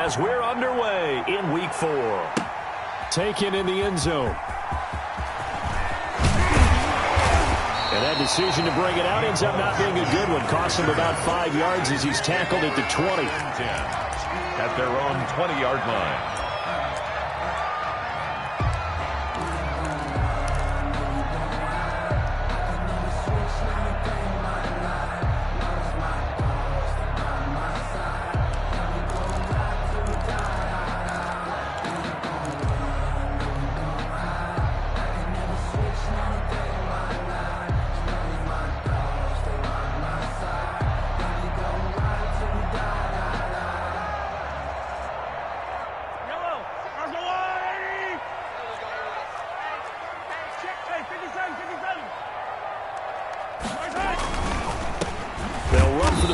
as we're underway in Week 4. Taken in the end zone. And that decision to bring it out ends up not being a good one. Cost him about 5 yards as he's tackled at the 20. At their own 20-yard line.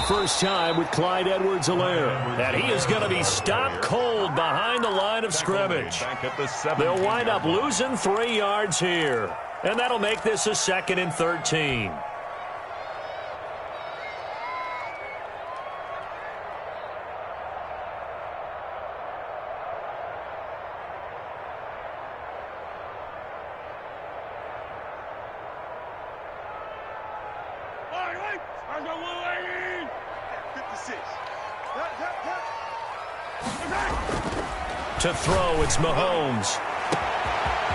First time with Clyde Edwards-Helaire. And he is going to be stopped cold behind the line of scrimmage. They'll wind up losing 3 yards here. And that'll make this a 2nd and 13. To throw, it's Mahomes.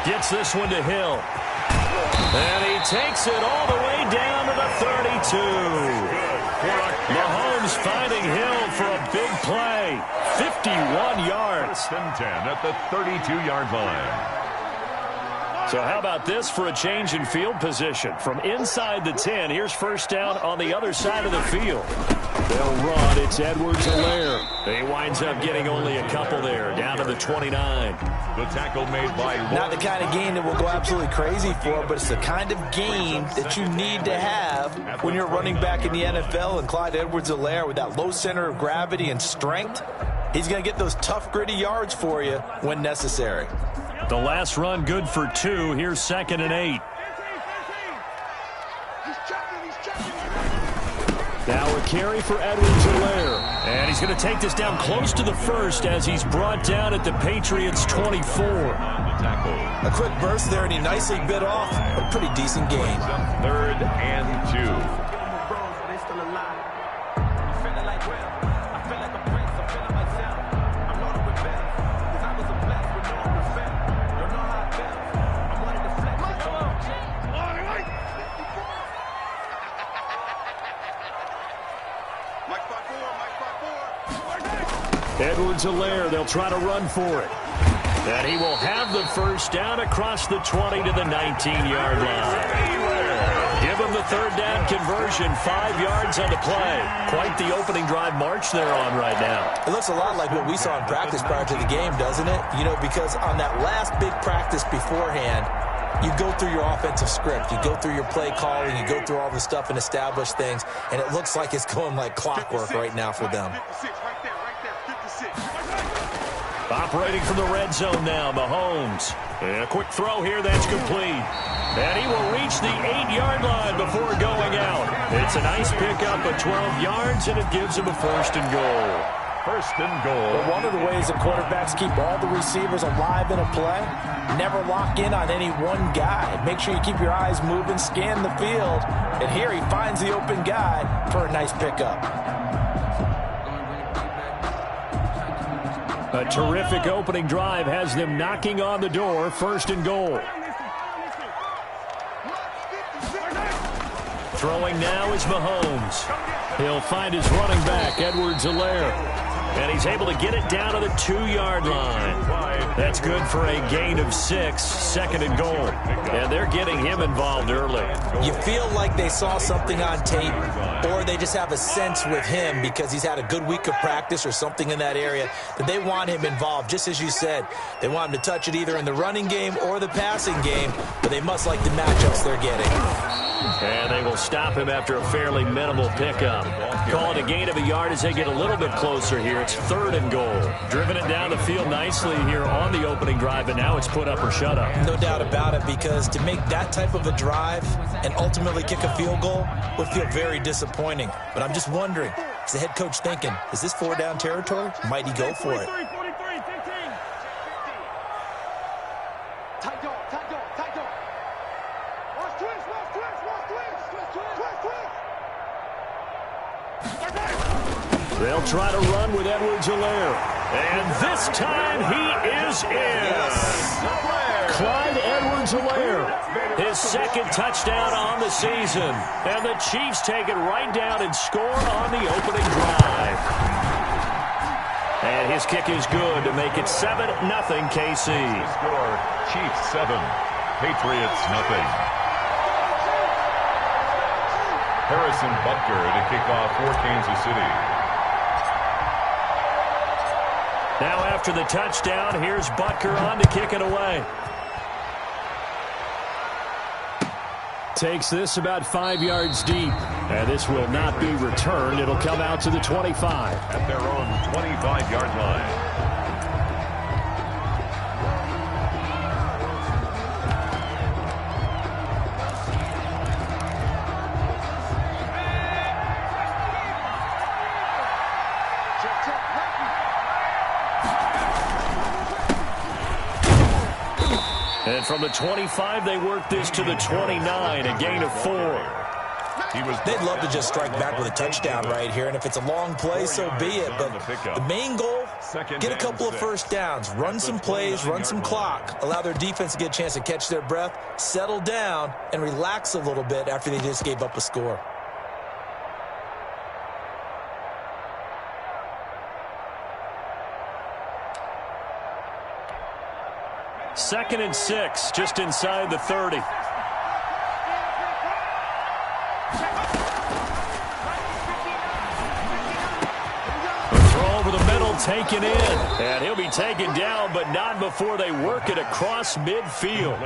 Gets this one to Hill. And he takes it all the way down to the 32. Mahomes finding Hill for a big play. 51 yards. 1st and 10 at the 32-yard line. So how about this for a change in field position? From inside the 10, here's first down on the other side of the field. They'll run. It's Edwards-Helaire. He winds up getting only a couple there, down to the 29. The tackle made by... Not the kind of game that we'll go absolutely crazy for, but it's the kind of game that you need to have when you're running back in the NFL. And Clyde Edwards-Helaire, with that low center of gravity and strength, he's going to get those tough, gritty yards for you when necessary. The last run good for 2. Here's 2nd and 8. Now a carry for Edwards-Helaire. And he's going to take this down close to the 1st as he's brought down at the Patriots' 24. A quick burst there, and he nicely bit off a pretty decent gain. 3rd and 2. Edwards-Helaire, they'll try to run for it. And he will have the first down across the 20 to the 19-yard line. Give him the 3rd down conversion, 5 yards on the play. Quite the opening drive march they're on right now. It looks a lot like what we saw in practice prior to the game, doesn't it? You know, because on that last big practice beforehand, you go through your offensive script, you go through your play calling, you go through all the stuff and establish things, and it looks like it's going like clockwork right now for them. Operating from the red zone now, Mahomes. And a quick throw here, that's complete. And he will reach the 8-yard line before going out. It's a nice pickup of 12 yards, and it gives him a 1st and goal. 1st and goal. But one of the ways that quarterbacks keep all the receivers alive in a play, never lock in on any one guy. Make sure you keep your eyes moving, scan the field. And here he finds the open guy for a nice pickup. A terrific opening drive has them knocking on the door. 1st and goal. Throwing now is Mahomes. He'll find his running back, Edwards-Helaire. And he's able to get it down to the 2-yard line. That's good for a gain of 6, 2nd and goal. And they're getting him involved early. You feel like they saw something on tape, or they just have a sense with him because he's had a good week of practice or something in that area that they want him involved. Just as you said, they want him to touch it either in the running game or the passing game, but they must like the matchups they're getting. And they will stop him after a fairly minimal pickup. Call it a gain of a yard as they get a little bit closer here. It's 3rd and goal. Driven it down the field nicely here on on the opening drive, and now it's put up or shut up. No doubt about it, because to make that type of a drive and ultimately kick a field goal would feel very disappointing. But I'm just wondering, is the head coach thinking, is this 4-down territory? Might he go for it? They'll try to run with Edwards-Helaire. And this time he is in. Clyde Edwards-Helaire, his second touchdown on the season. And the Chiefs take it right down and score on the opening drive. And his kick is good to make it 7-0 KC. Score, Chiefs 7, Patriots 0. Harrison Butker to kick off for Kansas City. Now after the touchdown, here's Butker on to kick it away. Takes this about 5 yards deep. And this will not be returned. It'll come out to the 25. At their own 25-yard line. And from the 25, they work this to the 29, a gain of 4. They'd love to just strike back with a touchdown right here, and if it's a long play, so be it. But the main goal, get a couple of first downs, run some plays, run some clock, allow their defense to get a chance to catch their breath, settle down, and relax a little bit after they just gave up a score. Second and 6, just inside the 30. Throw over the middle, taken in. And he'll be taken down, but not before they work it across midfield.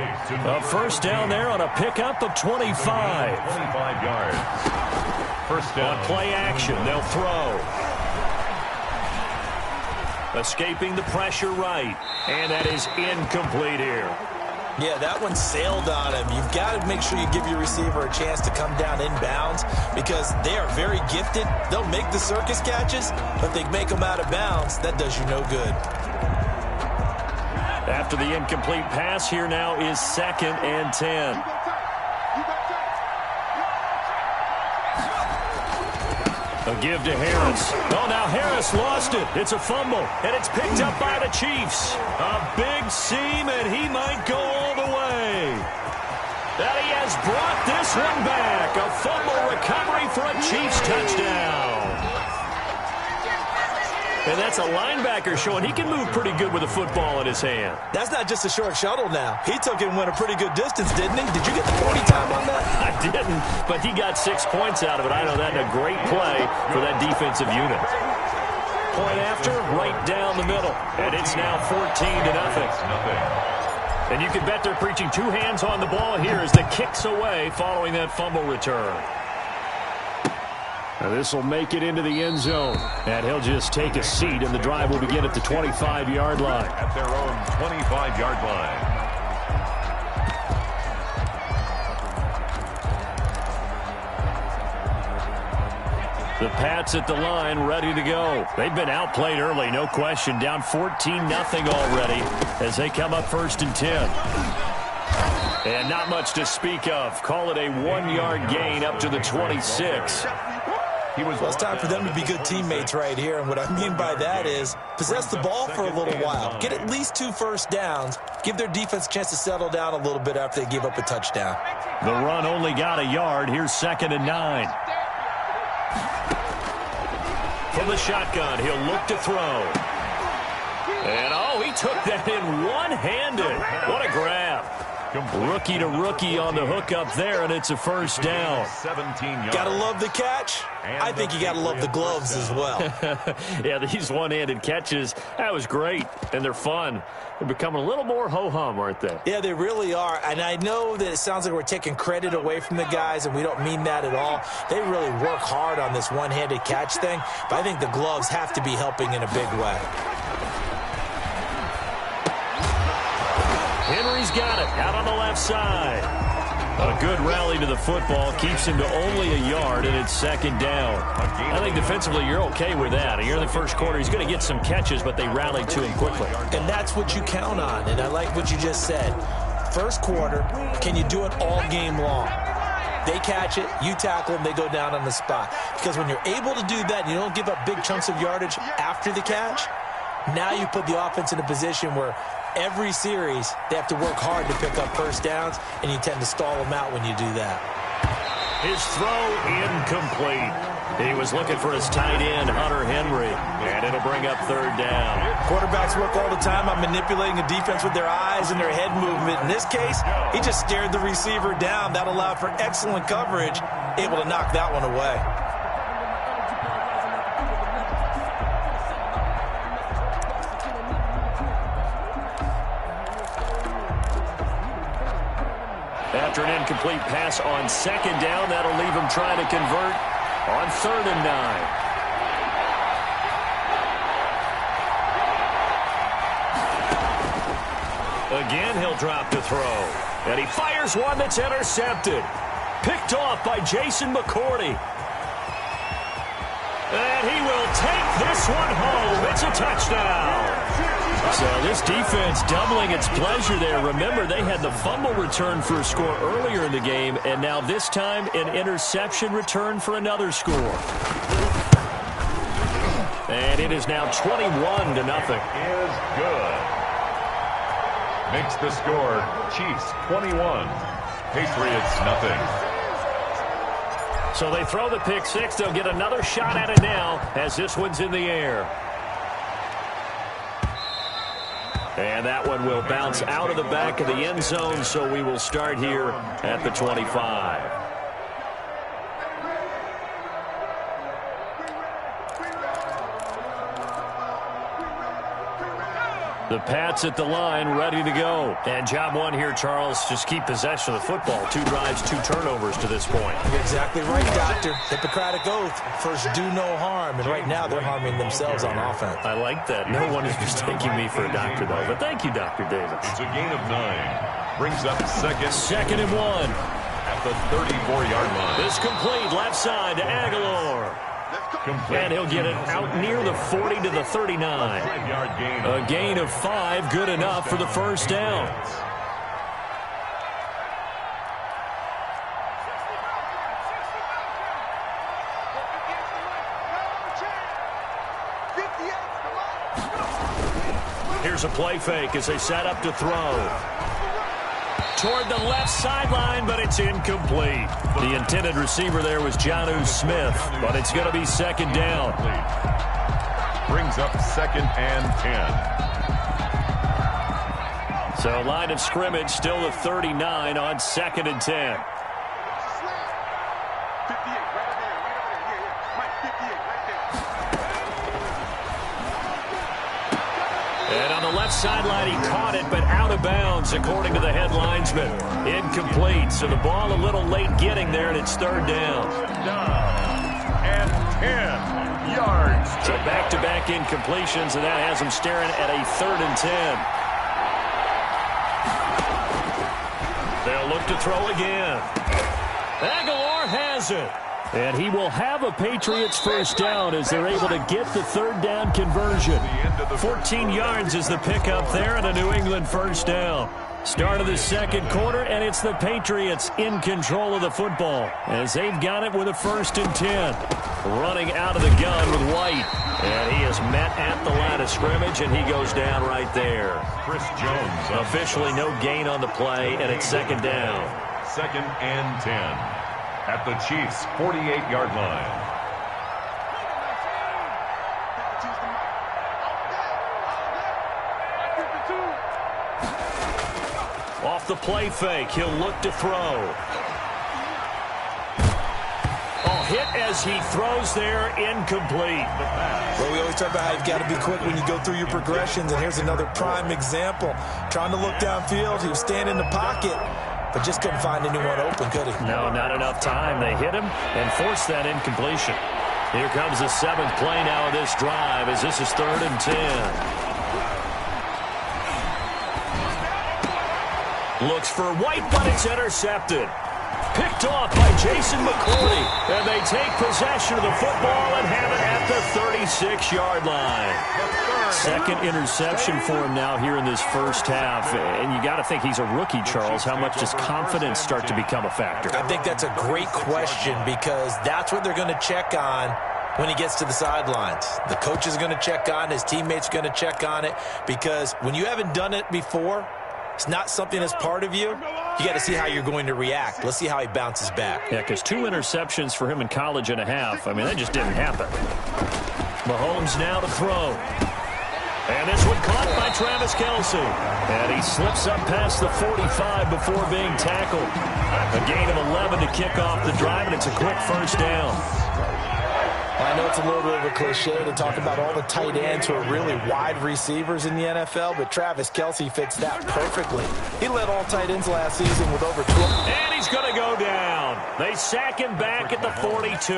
A first down there on a pickup of 25. 25 yards. First down. On play action, they'll throw. Escaping the pressure right. And that is incomplete here. Yeah, that one sailed on him. You've got to make sure you give your receiver a chance to come down inbounds because they are very gifted. They'll make the circus catches, but if they make them out of bounds, that does you no good. After the incomplete pass, here now is 2nd and 10. A give to Harris. Oh, now Harris lost it. It's a fumble, and it's picked up by the Chiefs. A big seam, and he might go all the way. That he has brought this one back. A fumble recovery for a Chiefs touchdown. And that's a linebacker showing he can move pretty good with a football in his hand. That's not just a short shuttle now. He took it and went a pretty good distance, didn't he? Did you get the 40 time on that? I didn't, but he got 6 points out of it. I know that in a great play for that defensive unit. Point after, right down the middle. And it's now 14-0. And you can bet they're preaching 2 hands on the ball here as the kick's away following that fumble return. Now this will make it into the end zone. And he'll just take a seat, and the drive will begin at the 25-yard line. At their own 25-yard line. The Pats at the line, ready to go. They've been outplayed early, no question. Down 14-0 already as they come up 1st and 10. And not much to speak of. Call it a 1-yard gain up to the 26. Well, it's time for them to be good teammates right here, and what I mean by that is possess the ball for a little while. Get at least 2 first downs. Give their defense a chance to settle down a little bit after they give up a touchdown. The run only got a yard. Here's 2nd and 9. From the shotgun, he'll look to throw. And, oh, he took that in one-handed. What a grab. Rookie to rookie on the hook up there, and it's a first down. 17 yards. Gotta love the catch. I think you gotta love the gloves as well. Yeah, these one-handed catches, that was great, and they're fun. They're becoming a little more ho-hum, aren't they? Yeah, they really are, and I know that it sounds like we're taking credit away from the guys, and we don't mean that at all. They really work hard on this one-handed catch thing, but I think the gloves have to be helping in a big way. Henry's got it out on the left side. A good rally to the football keeps him to only a yard, and it's second down. I think defensively you're okay with that. Here in the first quarter, he's going to get some catches, but they rallied to him quickly. And that's what you count on, and I like what you just said. First quarter, can you do it all game long? They catch it, you tackle them, they go down on the spot. Because when you're able to do that, and you don't give up big chunks of yardage after the catch, now you put the offense in a position where every series they have to work hard to pick up first downs, and you tend to stall them out when you do that. His throw incomplete. He was looking for his tight end, Hunter Henry, and it'll bring up third down. Quarterbacks work all the time on manipulating a defense with their eyes and their head movement. In this case, he just stared the receiver down. That allowed for excellent coverage, able to knock that one away. After an incomplete pass on second down, that'll leave him trying to convert on 3rd and 9. Again, he'll drop to throw. And he fires one that's intercepted. Picked off by Jason McCourty. And he will take this one home. It's a touchdown. So this defense doubling its pleasure there. Remember, they had the fumble return for a score earlier in the game, and now this time an interception return for another score. And it is now 21-0. Is good. Makes the score Chiefs 21, Patriots nothing. So they throw the pick six. They'll get another shot at it now as this one's in the air. And that one will bounce out of the back of the end zone, so we will start here at the 25. The Pats at the line, ready to go. And job one here, Charles, just keep possession of the football. 2 drives, 2 turnovers to this point. You're exactly right, Doctor. Hippocratic oath. First, do no harm. And right now, they're harming themselves on offense. I like that. No one is mistaking me for a doctor, though. But thank you, Dr. Davis. It's a gain of 9. Brings up second and 1. At the 34-yard line. This complete left side to Aguilar. And he'll get it out near the 40 to the 39. A gain of 5, good enough for the first down. Here's a play fake as they set up to throw. Toward the left sideline, but it's incomplete. The intended receiver there was Jonnu Smith, but it's going to be second down. Brings up 2nd and 10. So line of scrimmage still the 39 on 2nd and 10. And on the left sideline, he caught it, but out of bounds, according to the head linesman. Incomplete, so the ball a little late getting there, and it's 3rd down. And 10 yards. So back-to-back incompletions, and that has him staring at a 3rd and 10. They'll look to throw again. Aguilar has it. And he will have a Patriots first down as they're able to get the 3rd down conversion. 14 yards is the pickup there and a New England first down. Start of the second quarter, and it's the Patriots in control of the football as they've got it with a 1st and 10. Running out of the gun with White. And he is met at the line of scrimmage, and he goes down right there. Chris Jones. Officially no gain on the play, and it's 2nd down. 2nd and 10. At the Chiefs' 48-yard line. Off the play fake, he'll look to throw. Oh, hit as he throws there, incomplete. Well, we always talk about how you've got to be quick when you go through your progressions, and here's another prime example. Trying to look downfield, he was standing in the pocket, but just couldn't find anyone open, could he? No, not enough time. They hit him and forced that incompletion. Here comes the 7th play now of this drive as this is 3rd and 10. Looks for White, but it's intercepted. Picked off by Jason McCourty. And they take possession of the football and have it at the 36-yard line. Second interception for him now here in this first half. And you got to think he's a rookie, Charles. How much does confidence start to become a factor? I think that's a great question because that's what they're going to check on when he gets to the sidelines. The coach is going to check on, his teammates are going to check on it, because when you haven't done it before, it's not something that's part of you. You got to see how you're going to react. Let's see how he bounces back. Yeah, because 2 interceptions for him in college and a half. I mean, that just didn't happen. Mahomes now to throw. And this one caught by Travis Kelce. And he slips up past the 45 before being tackled. A gain of 11 to kick off the drive, and it's a quick first down. I know it's a little bit of a cliche to talk about all the tight ends who are really wide receivers in the NFL, but Travis Kelce fits that perfectly. He led all tight ends last season with over 12. And he's going to go down. They sack him back at the 42.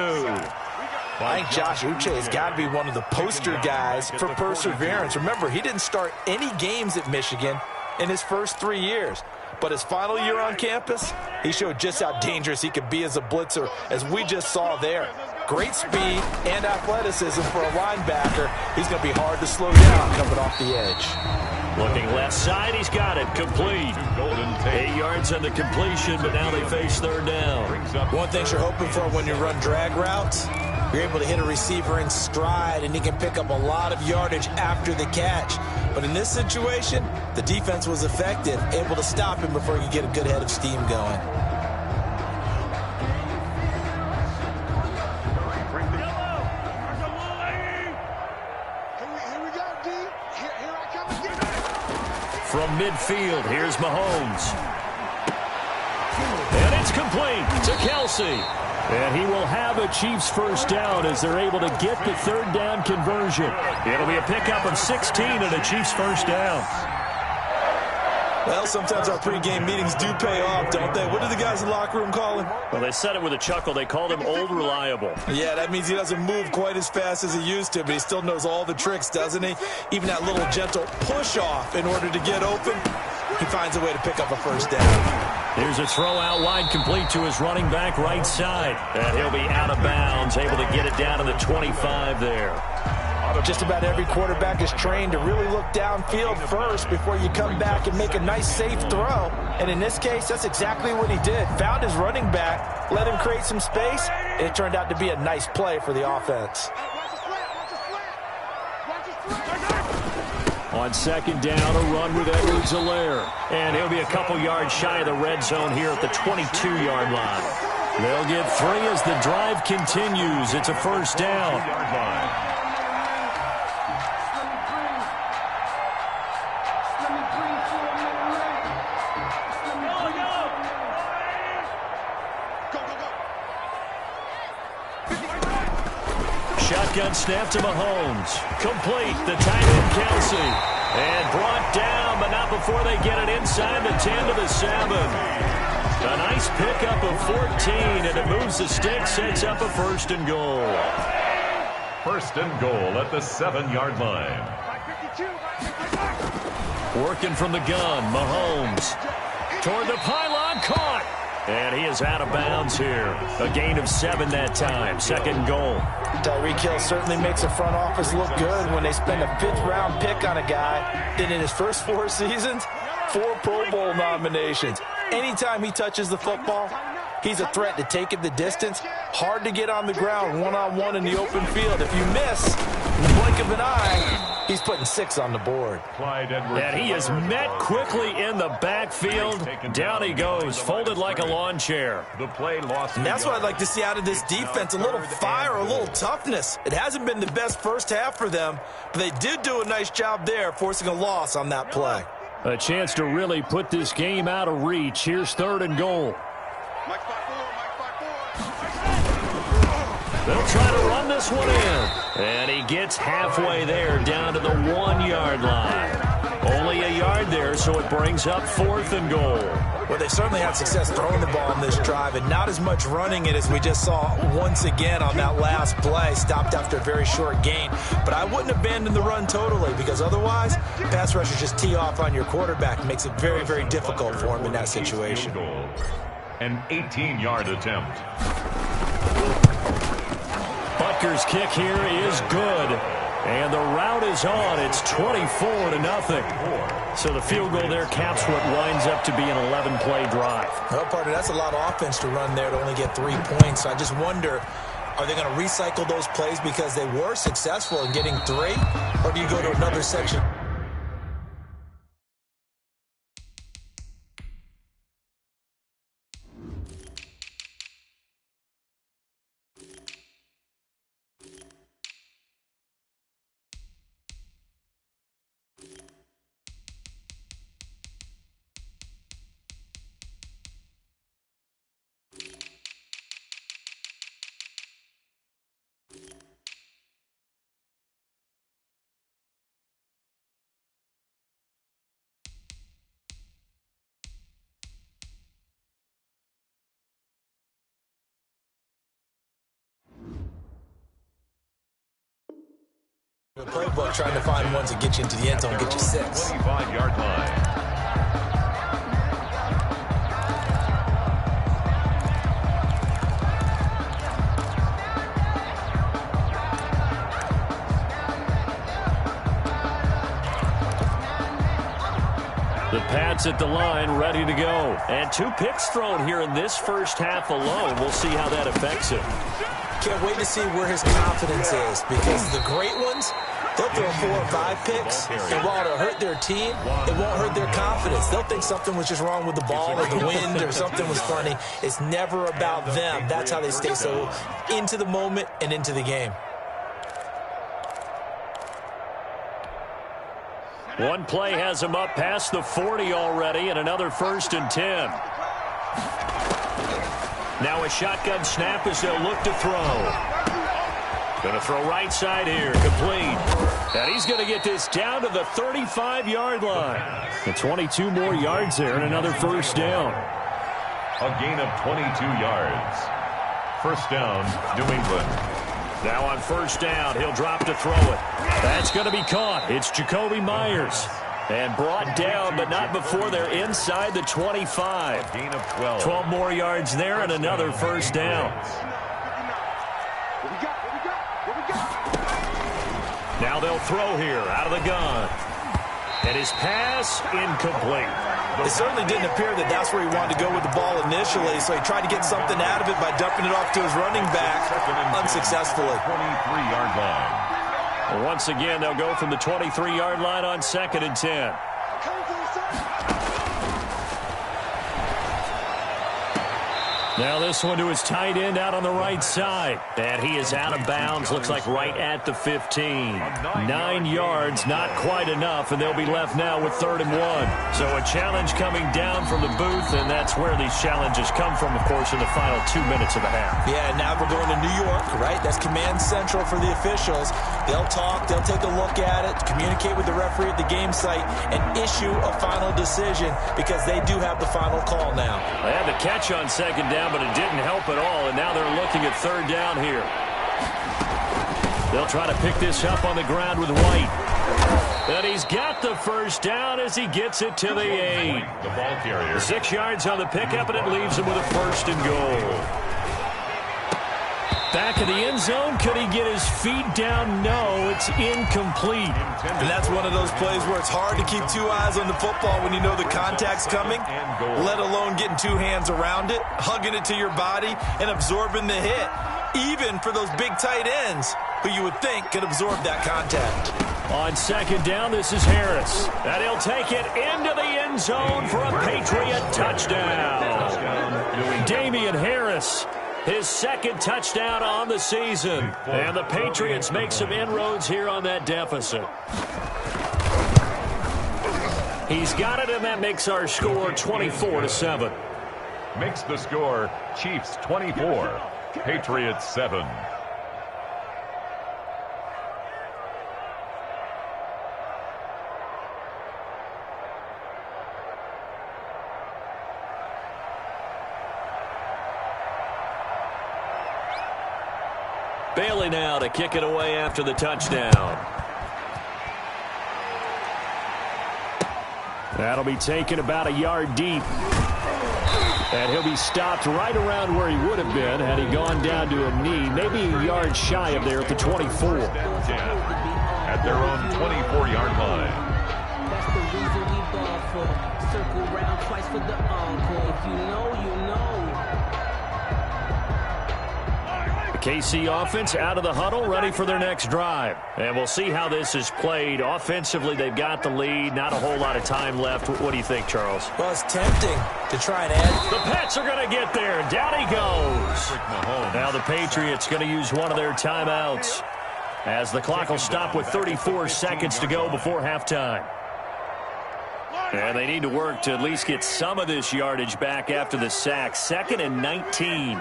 I think Josh Uche has got to be one of the poster guys for perseverance. Remember, he didn't start any games at Michigan in his first 3 years. But his final year on campus, he showed just how dangerous he could be as a blitzer, as we just saw there. Great speed and athleticism for a linebacker. He's going to be hard to slow down coming off the edge. Looking left side, he's got it. Complete. 8 yards on the completion, but now they face third down. One thing you're hoping for when you run drag routes, you're able to hit a receiver in stride, and he can pick up a lot of yardage after the catch. But in this situation, the defense was effective, able to stop him before he could get a good head of steam going. From midfield, here's Mahomes. And it's complete to Kelce. And he will have a Chiefs first down as they're able to get the third down conversion. It'll be a pickup of 16 and a Chiefs first down. Well, sometimes our pregame meetings do pay off, don't they? What do the guys in the locker room call him? Well, they said it with a chuckle. They called him Old Reliable. Yeah, that means he doesn't move quite as fast as he used to, but he still knows all the tricks, doesn't he? Even that little gentle push-off in order to get open, he finds a way to pick up a first down. Here's a throw out wide, complete to his running back right side. And he'll be out of bounds, able to get it down to the 25 there. Just about every quarterback is trained to really look downfield first before you come back and make a nice, safe throw. And in this case, that's exactly what he did. Found his running back, let him create some space, and it turned out to be a nice play for the offense. On second down, a run with Edwards-Helaire. And he'll be a couple yards shy of the red zone here at the 22-yard line. They'll get 3 as the drive continues. It's a first down. Shotgun snap to Mahomes. Complete. The tight end, Kelce. And brought down, but not before they get it inside the 10 to the 7. A nice pickup of 14, and it moves the stick, sets up a first and goal. First and goal at the 7-yard line. Working from the gun, Mahomes. Toward the pylon, caught. And he is out of bounds here. A gain of 7 that time. Second and goal. Tyreek Hill certainly makes the front office look good when they spend a 5th-round pick on a guy. Then in his first 4 seasons, 4 Pro Bowl nominations. Anytime he touches the football, he's a threat to take it the distance. Hard to get on the ground one-on-one in the open field. If you miss, in the blink of an eye, he's putting 6 on the board. And he is met quickly in the backfield. Down he goes, folded like a lawn chair. The play lost. And that's what I'd like to see out of this defense, a little fire, a little toughness. It hasn't been the best first half for them, but they did do a nice job there, forcing a loss on that play. A chance to really put this game out of reach. Here's third and goal. They'll try to run this one in. And he gets halfway there, down to the 1-yard line. Only a yard there, so it brings up 4th and goal. Well, they certainly had success throwing the ball on this drive, and not as much running it as we just saw once again on that last play. Stopped after a very short gain. But I wouldn't abandon the run totally, because otherwise, pass rushers just tee off on your quarterback. It makes it very, very difficult for him in that situation. An 18-yard attempt. Butker's kick here is good. And the route is on. It's 24-0. So the field goal there caps what winds up to be an 11-play drive. Well, partner, that's a lot of offense to run there to only get 3 points. So I just wonder, are they going to recycle those plays because they were successful in getting 3? Or do you go to another section? The playbook trying to find ones that get you into the end zone, get you 6. 25-yard line. The Pats at the line, ready to go. And 2 picks thrown here in this first half alone. We'll see how that affects him. Can't wait to see where his confidence is, because the great ones, they'll throw 4 or 5 picks, and while it'll hurt their team, it won't hurt their confidence. They'll think something was just wrong with the ball or the wind or something was funny. It's never about them. That's how they stay so into the moment and into the game. One play has him up past the 40 already, and another 1st and 10. Now a shotgun snap as they'll look to throw. Going to throw right side here, complete. And he's going to get this down to the 35-yard line. And 22 more yards there and another 1st down. A gain of 22 yards. 1st down, New England. Now on 1st down, he'll drop to throw it. That's going to be caught. It's Jacoby Myers. And brought down, but not before they're inside the 25. Gain of 12. 12 more yards there and another 1st down. Now they'll throw here out of the gun. And his pass incomplete. It certainly didn't appear that that's where he wanted to go with the ball initially, so he tried to get something out of it by dumping it off to his running back unsuccessfully. 23-yard line. Once again, they'll go from the 23-yard line on 2nd and 10. Now this one to his tight end out on the right side. And he is out of bounds, looks like right at the 15. 9 yards, not quite enough, and they'll be left now with 3rd and 1. So a challenge coming down from the booth, and that's where these challenges come from, of course, in the final 2 minutes of the half. Yeah, now we're going to New York, right? That's command central for the officials. They'll talk, they'll take a look at it, communicate with the referee at the game site, and issue a final decision, because they do have the final call now. They had the catch on 2nd down, but it didn't help at all, and now they're looking at 3rd down here. They'll try to pick this up on the ground with White. And he's got the 1st down as he gets it to the 8. The ball carrier. 6 yards on the pickup, and it leaves him with a 1st and goal. Back in the end zone, could he get his feet down? No, it's incomplete. And that's one of those plays where it's hard to keep 2 eyes on the football when you know the contact's coming, let alone getting 2 hands around it, hugging it to your body, and absorbing the hit, even for those big tight ends who you would think could absorb that contact. On 2nd down, this is Harris. And he'll take it into the end zone for a Patriot touchdown. Damian Harris, his 2nd touchdown on the season. And the Patriots make some inroads here on that deficit. He's got it, and that makes our score 24-7. Makes the score Chiefs 24, Patriots 7. Bailey now to kick it away after the touchdown. That'll be taken about a yard deep. And he'll be stopped right around where he would have been had he gone down to a knee, maybe a yard shy of there at the 24. At their own 24-yard line. That's the reason we ball for. Circle round twice for the encore. If you know, you know. The KC offense out of the huddle, ready for their next drive. And we'll see how this is played. Offensively, they've got the lead. Not a whole lot of time left. What do you think, Charles? Well, it's tempting to try and add. The Pats are going to get there. Down he goes. Now the Patriots going to use one of their timeouts, as the clock will stop with 34 seconds to go before halftime. And they need to work to at least get some of this yardage back after the sack. 2nd and 19.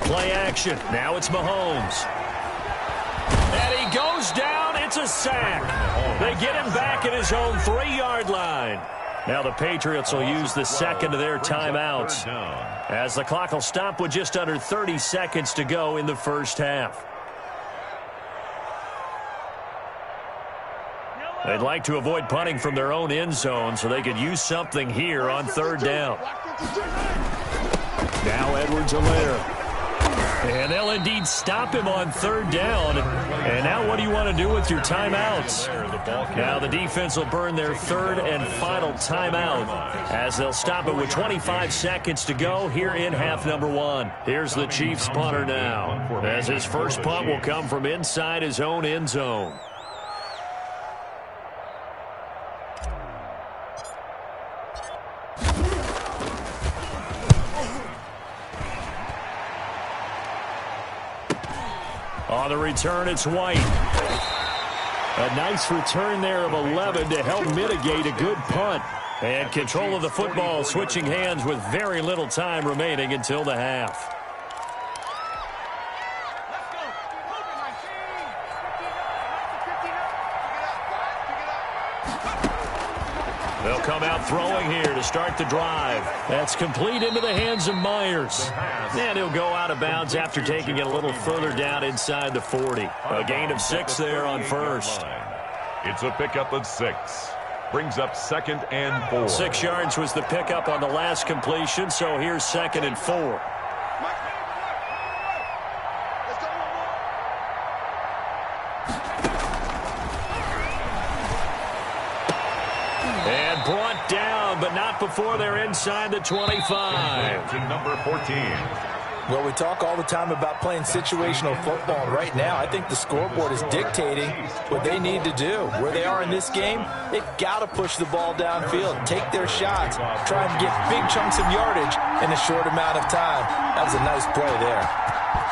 Play action. Now it's Mahomes. And he goes down. It's a sack. They get him back at his own 3-yard line. Now the Patriots will use the second of their timeouts, as the clock will stop with just under 30 seconds to go in the first half. They'd like to avoid punting from their own end zone so they could use something here on 3rd down. Now Edwards-Helaire. And they'll indeed stop him on 3rd down. And now what do you want to do with your timeouts? Now the defense will burn their 3rd and final timeout, as they'll stop it with 25 seconds to go here in half number 1. Here's the Chiefs punter now, as his first punt will come from inside his own end zone. On the return, it's White. A nice return there of 11 to help mitigate a good punt. And control of the football, switching hands with very little time remaining until the half. They'll come out throwing here to start the drive. That's complete into the hands of Myers. And he'll go out of bounds after taking it a little further down inside the 40. A gain of 6 there on first. It's a pickup of 6. Brings up 2nd and 4. 6 yards was the pickup on the last completion, so here's 2nd and 4. And brought down, but not before they're inside the 25. To number 14. Well, we talk all the time about playing situational football, and right now I think the scoreboard is dictating what they need to do. Where they are in this game, they've got to push the ball downfield, take their shots, try and get big chunks of yardage in a short amount of time. That was a nice play there.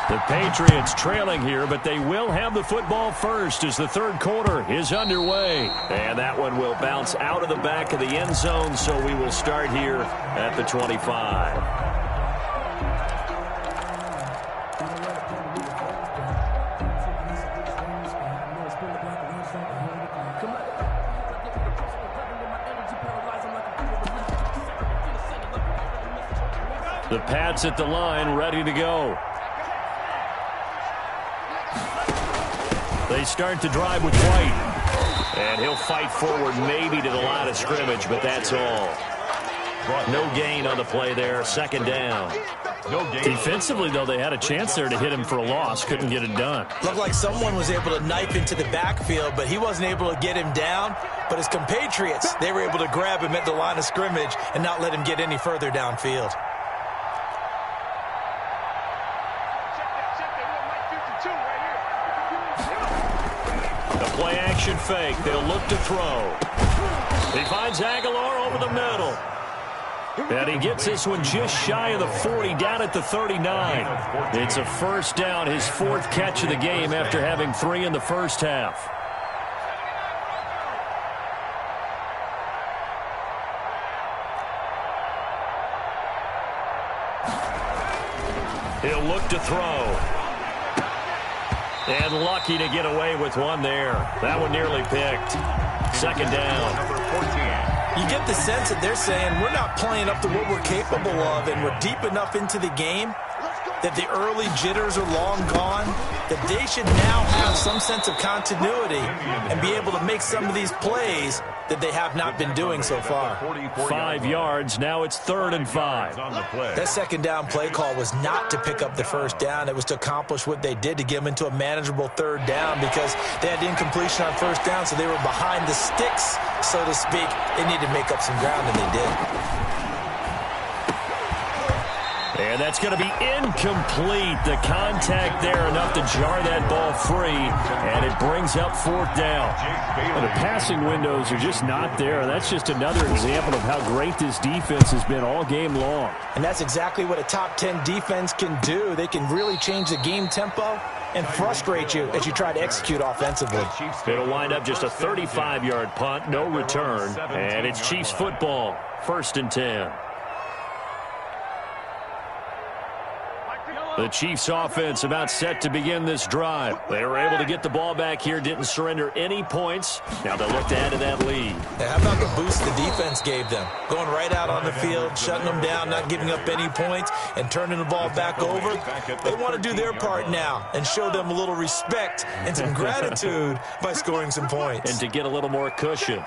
The Patriots trailing here, but they will have the football first as the 3rd quarter is underway. And that one will bounce out of the back of the end zone, so we will start here at the 25. The Pats at the line, ready to go. They start the drive with White. And he'll fight forward maybe to the line of scrimmage, but that's all. No gain on the play there, 2nd down. Defensively, though, they had a chance there to hit him for a loss. Couldn't get it done. Looked like someone was able to knife into the backfield, but he wasn't able to get him down. But his compatriots, they were able to grab him at the line of scrimmage and not let him get any further downfield. Play action fake. They'll look to throw. He finds Aguilar over the middle. And he gets this one just shy of the 40, down at the 39. It's a first down, his 4th catch of the game after having 3 in the first half. He'll look to throw. And lucky to get away with one there. That one nearly picked. Second down. You get the sense that they're saying we're not playing up to what we're capable of, and we're deep enough into the game that the early jitters are long gone, that they should now have some sense of continuity and be able to make some of these plays that they have not been doing so far. 5 yards. Now it's 3rd and 5. That second down play call was not to pick up the first down. It was to accomplish what they did, to get them into a manageable 3rd down, because they had incompletion on first down, so they were behind the sticks, so to speak. They needed to make up some ground, and they did. And that's going to be incomplete. The contact there enough to jar that ball free, and it brings up 4th down. Well, the passing windows are just not there. That's just another example of how great this defense has been all game long. And that's exactly what a top 10 defense can do. They can really change the game tempo and frustrate you as you try to execute offensively. It'll wind up just a 35-yard punt, no return, and it's Chiefs football, 1st and 10. The Chiefs offense about set to begin this drive. They were able to get the ball back here, didn't surrender any points. Now they look to add to that lead. How about the boost the defense gave them? Going right out on the field, shutting them down, not giving up any points, and turning the ball back over. They want to do their part now and show them a little respect and some gratitude by scoring some points. And to get a little more cushion.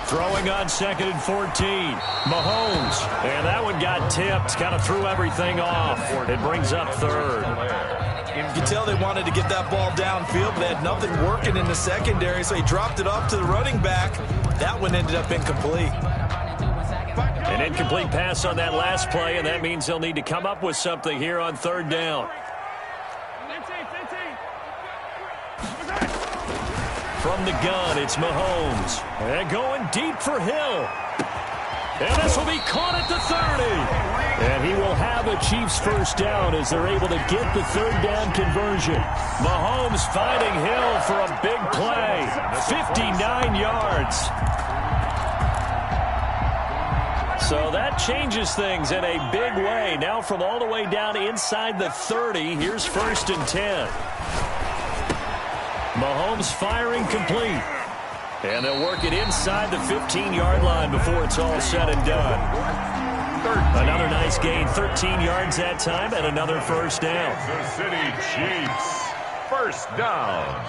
Throwing on 2nd and 14. Mahomes. And that one got tipped. Kind of threw everything off. It brings up 3rd. You can tell they wanted to get that ball downfield, but they had nothing working in the secondary, so he dropped it off to the running back. That one ended up incomplete. An incomplete pass on that last play, and that means they'll need to come up with something here on 3rd down. From the gun, it's Mahomes. And going deep for Hill. And this will be caught at the 30. And he will have a Chiefs first down as they're able to get the 3rd down conversion. Mahomes finding Hill for a big play. 59 yards. So that changes things in a big way. Now from all the way down inside the 30, here's 1st and 10. Mahomes firing complete. And they'll work it inside the 15-yard line before it's all said and done. Another nice gain, 13 yards that time, and another first down. The City Chiefs, first down.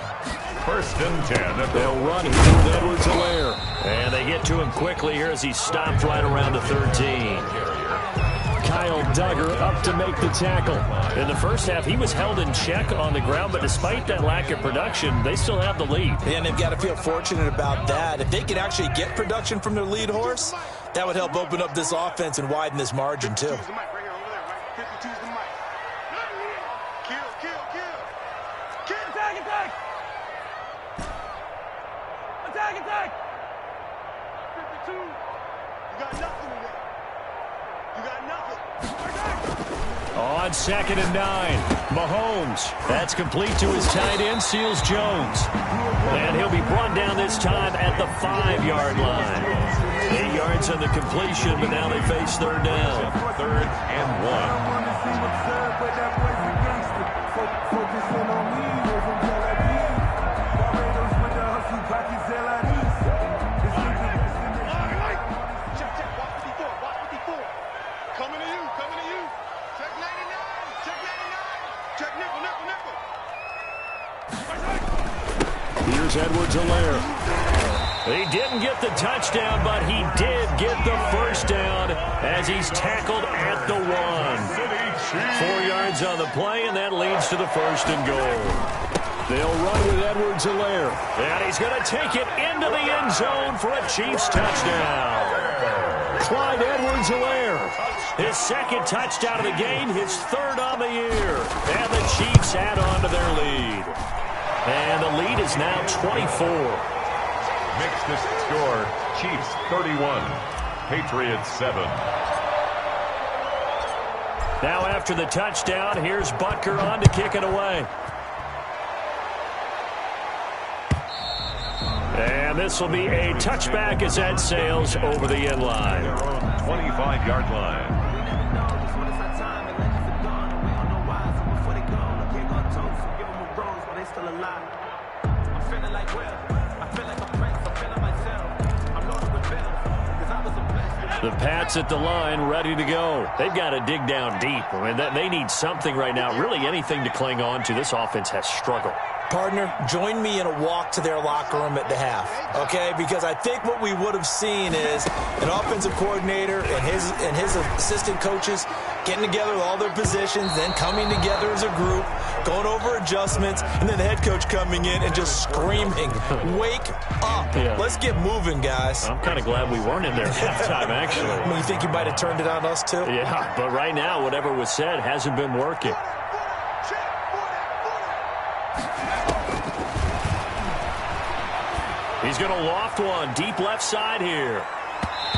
1st and 10. They'll run here with Edwards-Helaire. And they get to him quickly here as he's stopped right around the 13. Kyle Duggar up to make the tackle. In the first half, he was held in check on the ground, but despite that lack of production, they still have the lead. And they've got to feel fortunate about that. If they could actually get production from their lead horse, that would help open up this offense and widen this margin, too. On 2nd and 9, Mahomes. That's complete to his tight end, Seals Jones. And he'll be brought down this time at the 5-yard line. 8 yards on the completion, but now they face 3rd down. 3rd and 1. Here's Edwards-Helaire. He didn't get the touchdown, but he did get the first down as he's tackled at the 1. 4 yards on the play, and that leads to the 1st and goal. They'll run with Edwards-Helaire. And he's going to take it into the end zone for a Chiefs touchdown. Clyde Edwards-Helaire. His 2nd touchdown of the game, his 3rd on the year. And the Chiefs add on to their lead. And the lead is now 24. Makes this score Chiefs 31, Patriots 7. Now after the touchdown, here's Butker on to kick it away. And this will be a touchback as that sails over the end line. 25-yard line. The Pats at the line, ready to go. They've got to dig down deep. I mean, they need something right now, really anything to cling on to. This offense has struggled. Partner, join me in a walk to their locker room at the half, okay? Because I think what we would have seen is an offensive coordinator and his assistant coaches getting together with all their positions, then coming together as a group, going over adjustments, and then the head coach coming in and just screaming, wake up. Yeah. Let's get moving, guys. I'm kind of glad we weren't in there at halftime, actually. I mean, you think you might have turned it on us, too? Yeah, but right now, whatever was said hasn't been working. He's going to loft one deep left side here.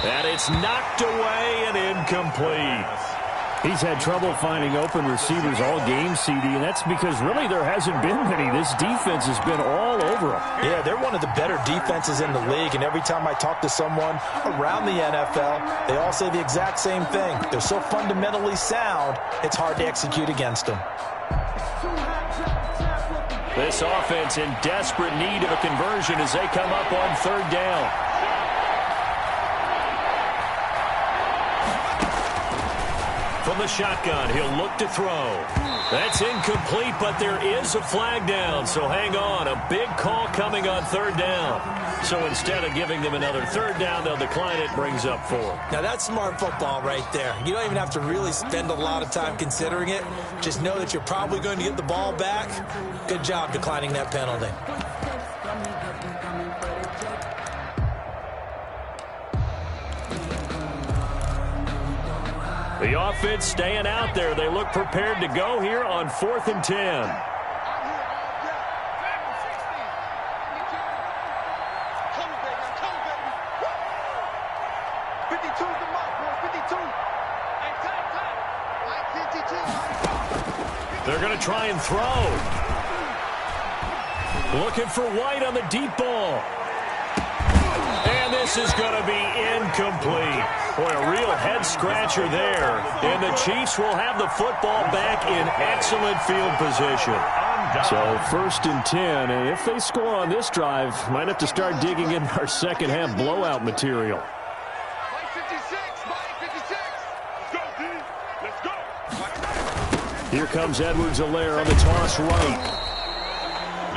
And it's knocked away and incomplete. He's had trouble finding open receivers all game, CD, and that's because really there hasn't been many. This defense has been all over him. Yeah, they're one of the better defenses in the league, and every time I talk to someone around the NFL, they all say the exact same thing. They're so fundamentally sound, it's hard to execute against them. This offense in desperate need of a conversion as they come up on third down. From the shotgun, he'll look to throw. That's incomplete, but there is a flag down, so hang on. A big call coming on third down. So instead of giving them another third down, they'll decline it, brings up 4. Now, that's smart football right there. You don't even have to really spend a lot of time considering it. Just know that you're probably going to get the ball back. Good job declining that penalty. The offense staying out there. They look prepared to go here on 4th and 10. They're going to try and throw. Looking for White on the deep ball. And this is going to be incomplete. Boy, a real head-scratcher there. And the Chiefs will have the football back in excellent field position. So 1st and 10, and if they score on this drive, might have to start digging in our second-half blowout material. Here comes Edwards-Helaire on the toss right.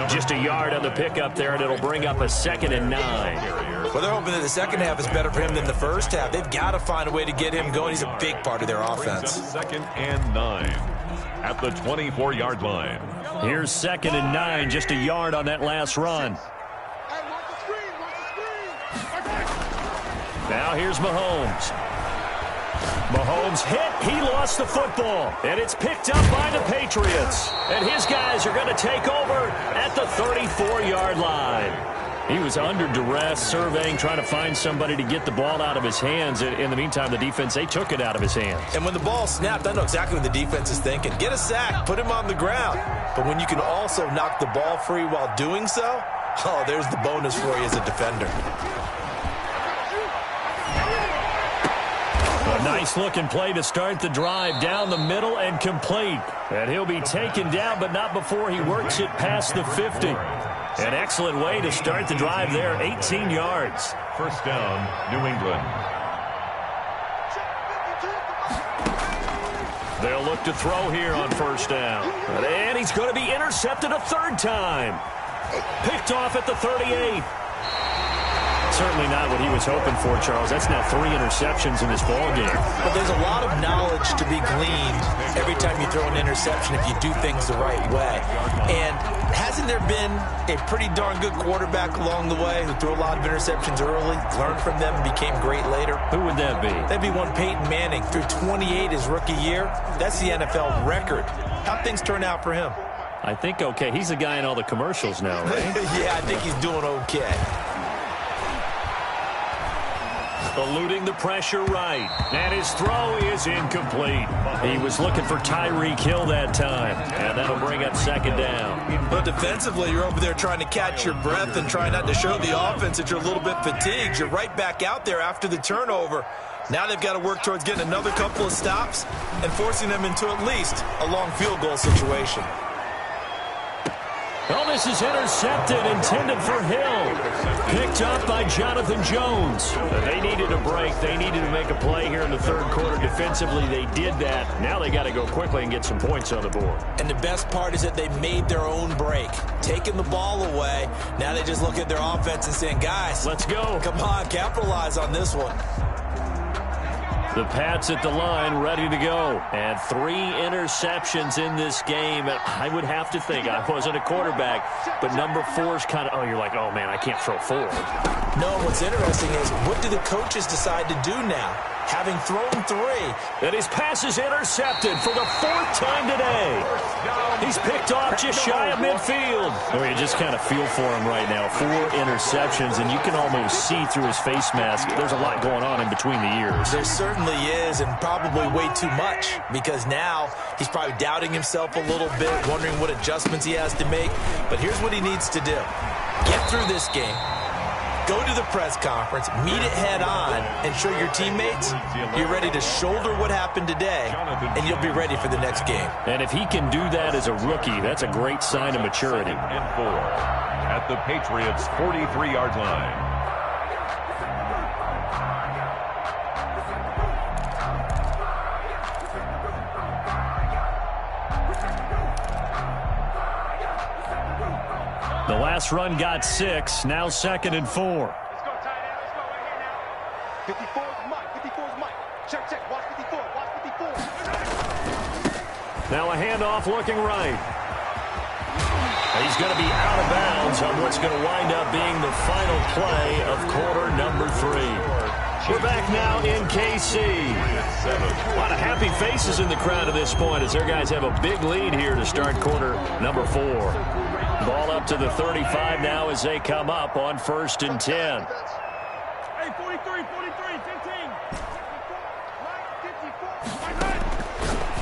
Just a yard on the pickup there, and it'll bring up a 2nd and 9. Well, they're hoping that the second half is better for him than the first half. They've got to find a way to get him going. He's a big part of their offense. 2nd and 9 at the 24-yard line. Here's 2nd and 9, just a yard on that last run. Now here's Mahomes. Mahomes hit. He lost the football. And it's picked up by the Patriots. And his guys are going to take over at the 34-yard line. He was under duress, surveying, trying to find somebody to get the ball out of his hands. In the meantime, the defense, they took it out of his hands. And when the ball snapped, I know exactly what the defense is thinking. Get a sack, put him on the ground. But when you can also knock the ball free while doing so, oh, there's the bonus for you as a defender. A nice-looking play to start the drive down the middle and complete. And he'll be taken down, but not before he works it past the 50. An excellent way to start the drive there, 18 yards. 1st down, New England. They'll look to throw here on 1st down. And he's going to be intercepted a 3rd time. Picked off at the 38. Certainly not what he was hoping for, Charles. That's now 3 interceptions in this ballgame. But there's a lot of knowledge to be gleaned every time you throw an interception if you do things the right way. And hasn't there been a pretty darn good quarterback along the way who threw a lot of interceptions early, learned from them, and became great later? Who would that be? That'd be one Peyton Manning. Threw 28 his rookie year. That's the NFL record. How'd things turn out for him? I think okay. He's the guy in all the commercials now, right? Yeah, I think he's doing okay. Eluding the pressure right. And his throw is incomplete. He was looking for Tyreek Hill that time. And that'll bring up 2nd down. But defensively, you're over there trying to catch your breath and try not to show the offense that you're a little bit fatigued. You're right back out there after the turnover. Now they've got to work towards getting another couple of stops and forcing them into at least a long field goal situation. Oh, this is intercepted, intended for Hill. Picked up by Jonathan Jones. They needed a break. They needed to make a play here in the third quarter. Defensively, they did that. Now they got to go quickly and get some points on the board. And the best part is that they made their own break. Taking the ball away. Now they just look at their offense and saying, guys, let's go. Come on, capitalize on this one. The Pats at the line, ready to go. And 3 interceptions in this game. And I would have to think, I wasn't a quarterback, but number 4 is kind of, you're like, oh, man, I can't throw 4. No, what's interesting is, what do the coaches decide to do now? Having thrown 3. And his pass is intercepted for the 4th time today. He's picked off just shy of midfield. You just kind of feel for him right now. 4 interceptions, and you can almost see through his face mask. There's a lot going on in between the ears. There certainly is, and probably way too much, because now he's probably doubting himself a little bit, wondering what adjustments he has to make. But here's what he needs to do. Get through this game. Go to the press conference, meet it head on, and show your teammates you're ready to shoulder what happened today, and you'll be ready for the next game. And if he can do that as a rookie, that's a great sign of maturity. And 4 at the Patriots' 43-yard line. The last run got 6, now 2nd and 4. Let's go, tight end. Let's go right here now. 54 is Mike. 54 is Mike. Check, check. Watch 54. Watch 54. Now a handoff looking right. He's going to be out of bounds on what's going to wind up being the final play of quarter number 3. We're back now in KC. A lot of happy faces in the crowd at this point as their guys have a big lead here to start quarter number 4. Ball up to the 35 now as they come up on 1st and 10. Hey, 43, 43,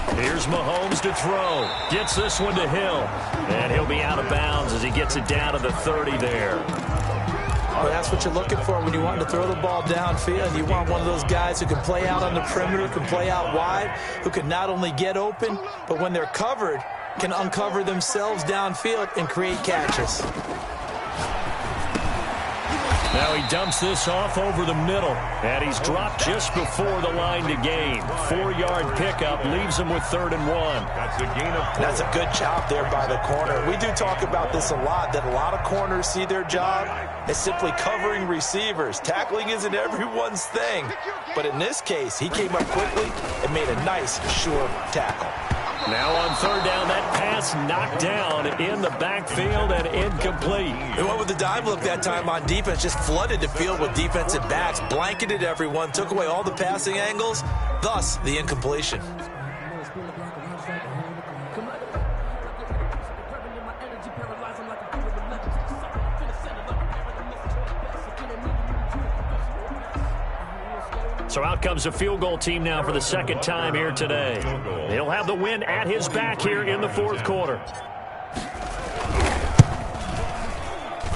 15. Here's Mahomes to throw. Gets this one to Hill. And he'll be out of bounds as he gets it down to the 30 there. Well, that's what you're looking for when you want to throw the ball downfield. You want one of those guys who can play out on the perimeter, can play out wide, who can not only get open, but when they're covered, can uncover themselves downfield and create catches. Now he dumps this off over the middle, and he's dropped just before the line to gain. 4-yard pickup leaves him with 3rd and 1. That's a gain of 4. That's a good job there by the corner. We do talk about this a lot, that a lot of corners see their job as simply covering receivers. Tackling isn't everyone's thing. But in this case, he came up quickly and made a nice, sure tackle. Now on 3rd down, that pass knocked down in the backfield and incomplete. They went with the dime look that time on defense, just flooded the field with defensive backs, blanketed everyone, took away all the passing angles, thus the incompletion. So out comes a field goal team now for the 2nd time here today. He'll have the win at his back here in the 4th quarter.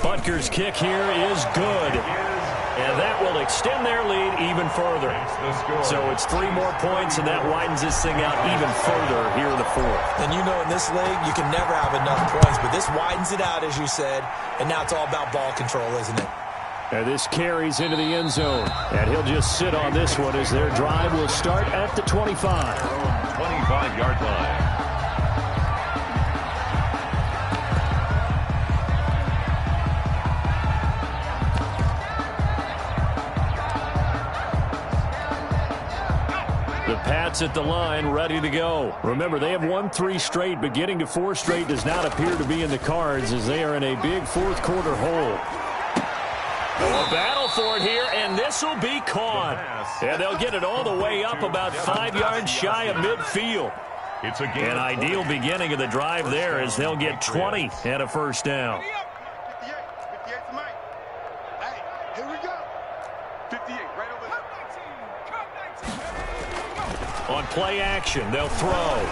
Butker's kick here is good. And that will extend their lead even further. So it's 3 more points, and that widens this thing out even further here in the 4th. And you know in this league, you can never have enough points, but this widens it out, as you said, and now it's all about ball control, isn't it? And this carries into the end zone. And he'll just sit on this one as their drive will start at the 25. 25-yard line. The Pats at the line, ready to go. Remember, they have won 3 straight, but getting to 4 straight does not appear to be in the cards as they are in a big 4th quarter hole. A battle for it here, and this will be caught. And they'll get it all the way up about 5 yards shy of midfield. It's a gain. An ideal beginning of the drive there as they'll get 20 and a 1st down. 58 to Mike. Hey, here we go. 58, right over there. On play action, they'll throw.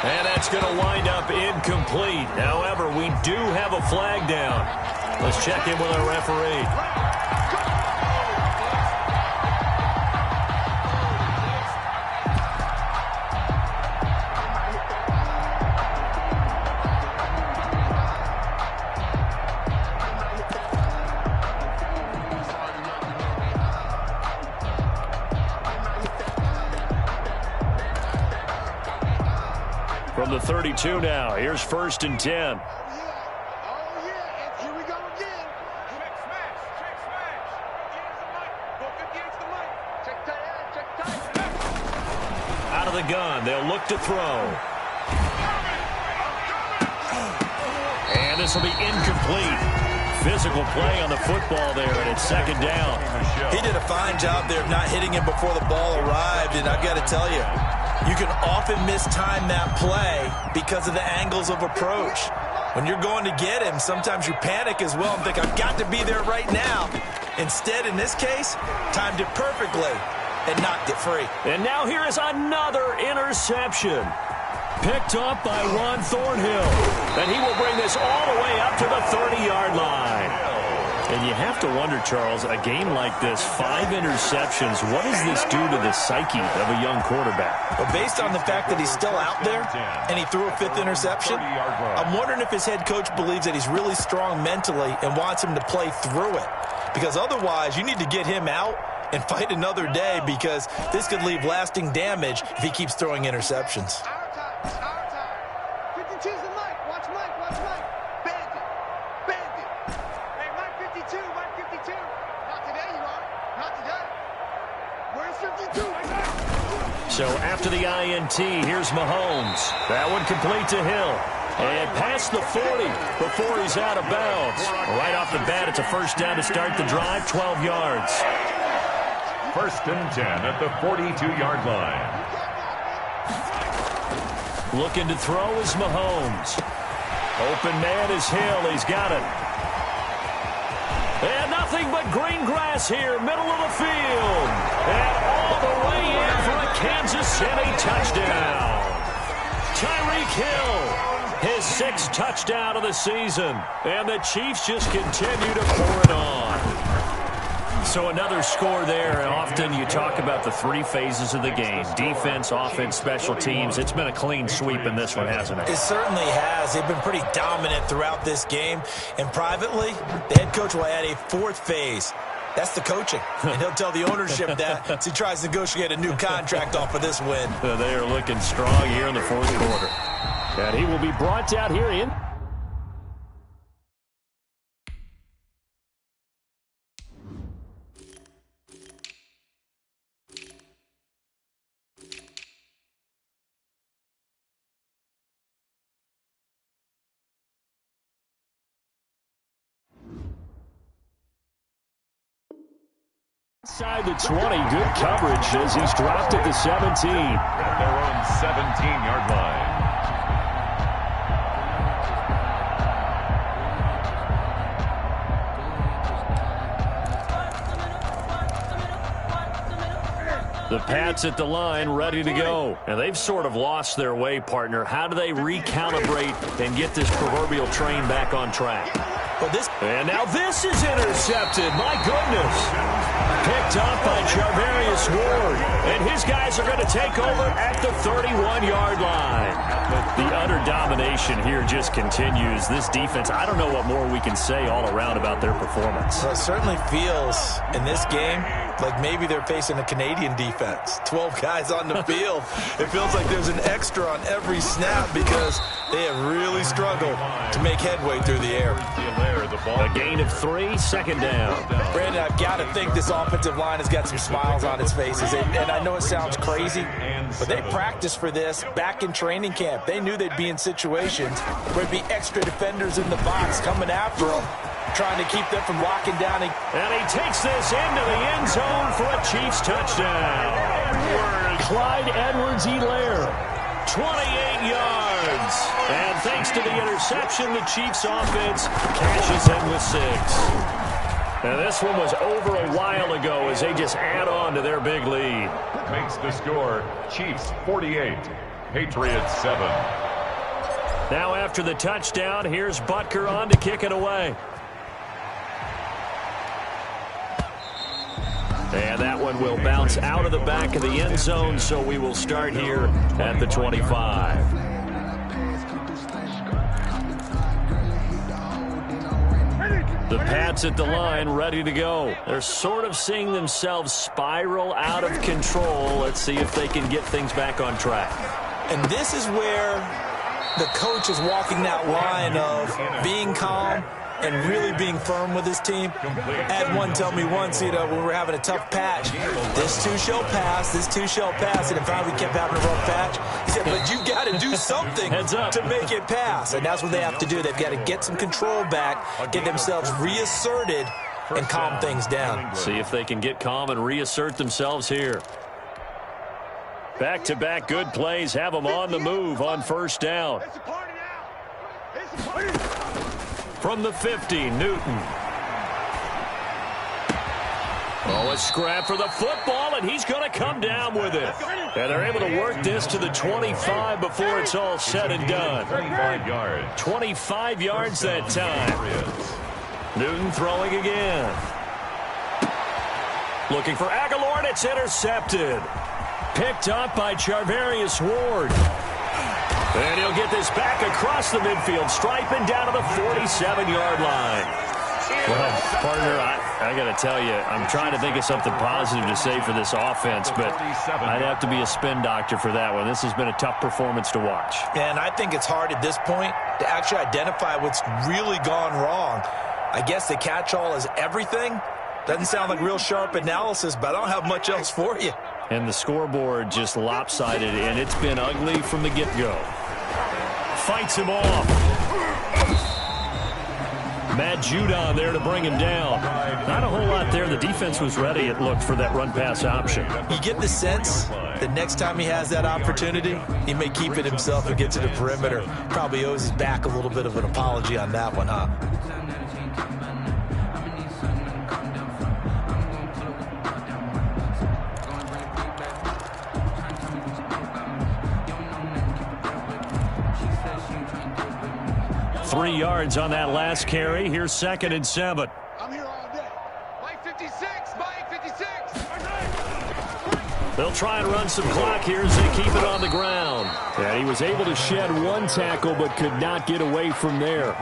And that's going to wind up incomplete. However, we do have a flag down. Let's check in with our referee. From the 32 now, here's 1st and 10. Oh, yeah. And here we go again. Check smash. Go 50 against the mic. Check tight. Out of the gun, they'll look to throw. And this will be incomplete. Physical play on the football there, and it's 2nd down. He did a fine job there of not hitting him before the ball arrived, and I've got to tell you, you can often mistime that play because of the angles of approach. When you're going to get him, sometimes you panic as well and think, I've got to be there right now. Instead, in this case, timed it perfectly and knocked it free. And now here is another interception. Picked up by Ron Thornhill. And he will bring this all the way up to the 30-yard line. And you have to wonder, Charles, a game like this, 5 interceptions, what does this do to the psyche of a young quarterback? But based on the fact that he's still out there and he threw a 5th interception, I'm wondering if his head coach believes that he's really strong mentally and wants him to play through it. Because otherwise, you need to get him out and fight another day, because this could leave lasting damage if he keeps throwing interceptions. Our time. 52's the mic. Watch Mike. Bandit. Hey, Mike 52. Not today, you are. Not today. Where's 52? So after the INT, here's Mahomes. That one complete to Hill. And past the 40 before he's out of bounds. Right off the bat, it's a 1st down to start the drive, 12 yards. 1st and 10 at the 42-yard line. Looking to throw is Mahomes. Open man is Hill. He's got it. And nothing but green grass here, middle of the field. And all the way in for a Kansas City touchdown. Tyreek Hill, his 6th touchdown of the season. And the Chiefs just continue to pour it on. So another score there, and often you talk about the 3 phases of the game: defense, offense, special teams. It's been a clean sweep in this one, hasn't it? It certainly has. They've been pretty dominant throughout this game. And privately, the head coach will add a 4th phase. That's the coaching. And he'll tell the ownership that as he tries to negotiate a new contract off of this win. They are looking strong here in the 4th quarter. And he will be brought down here in. Inside the 20, good coverage as he's dropped at the 17. At their own 17-yard line. The Pats at the line, ready to go. And they've sort of lost their way, partner. How do they recalibrate and get this proverbial train back on track? And now this is intercepted. My goodness. Picked up by Charvarius Ward. And his guys are going to take over at the 31-yard line. The utter domination here just continues. This defense, I don't know what more we can say all around about their performance. Well, it certainly feels in this game like maybe they're facing a Canadian defense. 12 guys on the field. It feels like there's an extra on every snap because they have really struggled to make headway through the air. A gain of 3, 2nd down. Brandon, I've got to think this offensive line has got some smiles on its faces. And I know it sounds crazy, but they practiced for this back in training camp. They knew they'd be in situations where there'd be extra defenders in the box coming after them, trying to keep them from locking down. And he takes this into the end zone for a Chiefs touchdown. Clyde Edwards-Helaire, 28 yards. And thanks to the interception, the Chiefs offense cashes in with 6. And this one was over a while ago as they just add on to their big lead. Makes the score Chiefs 48, Patriots 7. Now after the touchdown, here's Butker on to kick it away. And that one will bounce out of the back of the end zone, so we will start here at the 25. The Pats at the line, ready to go. They're sort of seeing themselves spiral out of control. Let's see if they can get things back on track. And this is where the coach is walking that line of being calm and really being firm with his team. I had one tell me once, when we were having a tough patch, this too shall pass, this too shall pass, and if we kept having a rough patch, he said, but you got to do something to make it pass, and that's what they have to do. They've got to get some control back, get themselves reasserted, and calm things down. See if they can get calm and reassert themselves here. Back-to-back good plays have them on the move on first down. It's a party now. It's a party. From the 50, Newton. Oh, a scrap for the football, and he's going to come down with it. And they're able to work this to the 25 before it's all said and done. 25 yards. 25 yards that time. Newton throwing again. Looking for Aguilar, and it's intercepted. Picked up by Charvarius Ward. And he'll get this back across the midfield, striping down to the 47-yard line. Well, partner, I got to tell you, I'm trying to think of something positive to say for this offense, but I'd have to be a spin doctor for that one. This has been a tough performance to watch. And I think it's hard at this point to actually identify what's really gone wrong. I guess the catch-all is everything. Doesn't sound like real sharp analysis, but I don't have much else for you. And the scoreboard just lopsided, and it's been ugly from the get-go. Fights him off. Matt Judon there to bring him down. Not a whole lot there. The defense was ready, it looked, for that run-pass option. You get the sense that next time he has that opportunity, he may keep it himself and get to the perimeter. Probably owes his back a little bit of an apology on that one, huh? 3 yards on that last carry. Here's 2nd and 7. I'm here all day. Mike 56, Mike 56. They'll try and run some clock here as they keep it on the ground. And he was able to shed one tackle but could not get away from there.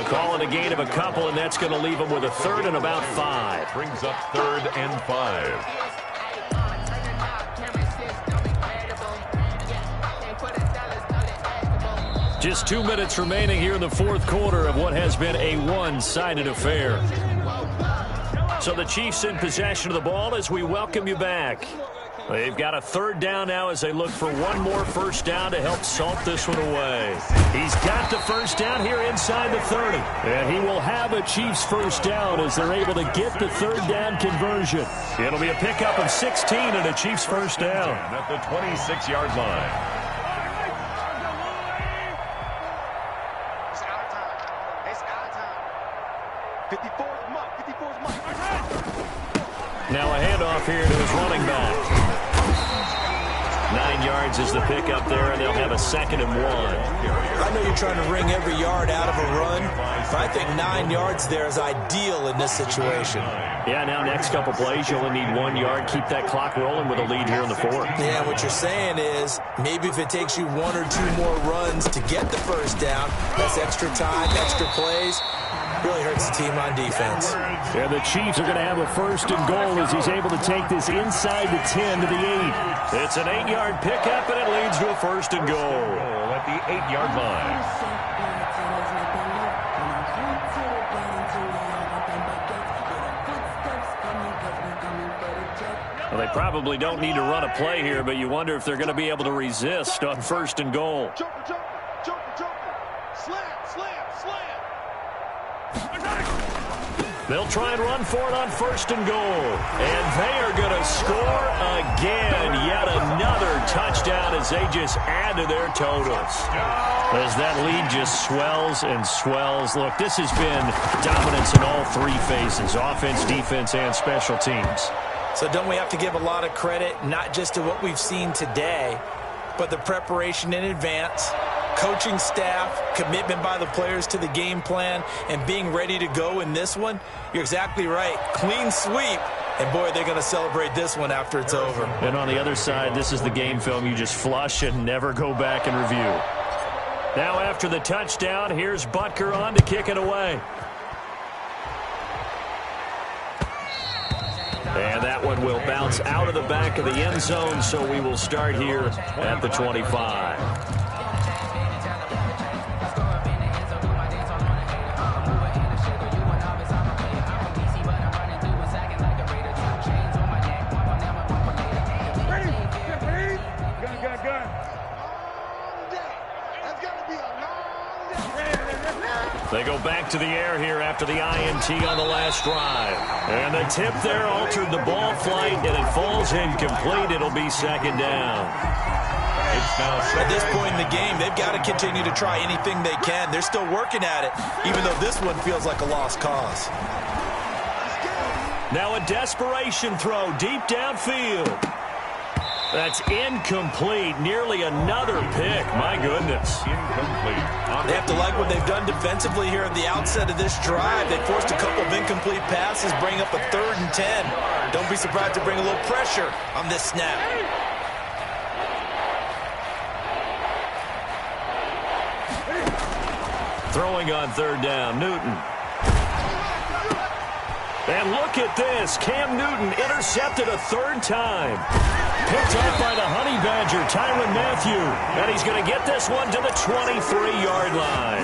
Calling a gain of a couple, and that's going to leave him with a 3rd and about 5. Brings up 3rd and 5. Just 2 minutes remaining here in the 4th quarter of what has been a one-sided affair. So the Chiefs in possession of the ball as we welcome you back. They've got a 3rd down now as they look for one more first down to help salt this one away. He's got the first down here inside the 30. And he will have a Chiefs first down as they're able to get the 3rd down conversion. It'll be a pickup of 16 and a Chiefs first down. At the 26-yard line. Now a handoff here to his running back. 9 yards is the pickup there, and they'll have a 2nd and 1. I know you're trying to wring every yard out of a run, but I think 9 yards there is ideal in this situation. Yeah, now next couple plays, you only need 1 yard. Keep that clock rolling with a lead here in the 4th. Yeah, what you're saying is maybe if it takes you 1 or 2 more runs to get the first down, that's extra time, extra plays. Really hurts the team on defense. And the Chiefs are going to have a 1st and goal as he's able to take this inside the 10 to the 8. It's an 8-yard pickup, and it leads to a 1st and goal. At the 8-yard line. Well, they probably don't need to run a play here, but you wonder if they're going to be able to resist on 1st and goal. They'll try and run for it on 1st and goal. And they are going to score again. Yet another touchdown as they just add to their totals. As that lead just swells and swells. Look, this has been dominance in all 3 phases, offense, defense, and special teams. So don't we have to give a lot of credit, not just to what we've seen today, but the preparation in advance, coaching staff, commitment by the players to the game plan, and being ready to go in this one? You're exactly right. Clean sweep. And, boy, they're going to celebrate this one after it's over. And on the other side, this is the game film you just flush and never go back and review. Now after the touchdown, here's Butker on to kick it away. And that one will bounce out of the back of the end zone, so we will start here at the 25. They go back to the air here after the INT on the last drive. And the tip there altered the ball flight, and it falls incomplete. It'll be second down. At this point in the game, they've got to continue to try anything they can. They're still working at it, even though this one feels like a lost cause. Now a desperation throw deep downfield. That's incomplete. Nearly another pick. My goodness. Incomplete. They have to like what they've done defensively here at the outset of this drive. They forced a couple of incomplete passes, bring up a 3rd and 10. Don't be surprised to bring a little pressure on this snap. Throwing on 3rd down, Newton. And look at this. Cam Newton intercepted a 3rd time. Picked up by the Honey Badger, Tyrann Mathieu. And he's going to get this one to the 23-yard line.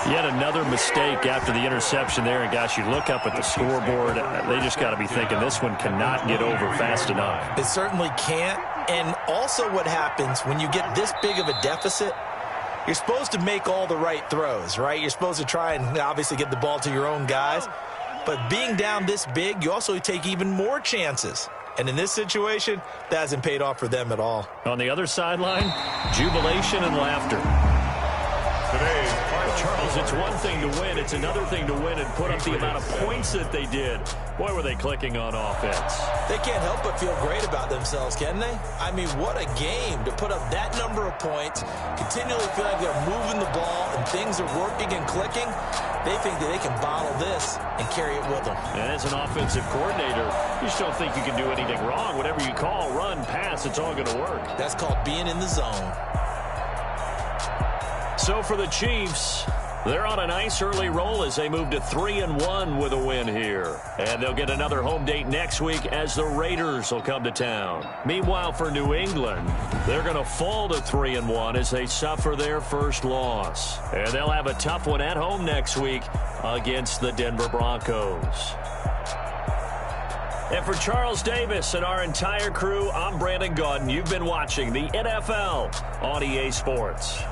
Yet another mistake after the interception there. And, gosh, you look up at the scoreboard. They just got to be thinking this one cannot get over fast enough. It certainly can't. And also what happens when you get this big of a deficit, you're supposed to make all the right throws, right? You're supposed to try and obviously get the ball to your own guys. But being down this big, you also take even more chances. And in this situation, that hasn't paid off for them at all. On the other sideline, jubilation and laughter. Charles, it's one thing to win. It's another thing to win and put up the amount of points that they did. Boy, were they clicking on offense. They can't help but feel great about themselves, can they? I mean, what a game to put up that number of points, continually feel like they're moving the ball and things are working and clicking. They think that they can bottle this and carry it with them. And as an offensive coordinator, you just don't think you can do anything wrong. Whatever you call, run, pass, it's all going to work. That's called being in the zone. So for the Chiefs, they're on a nice early roll as they move to 3-1 with a win here. And they'll get another home date next week as the Raiders will come to town. Meanwhile, for New England, they're going to fall to 3-1 as they suffer their first loss. And they'll have a tough one at home next week against the Denver Broncos. And for Charles Davis and our entire crew, I'm Brandon Gaudin. You've been watching the NFL on EA Sports.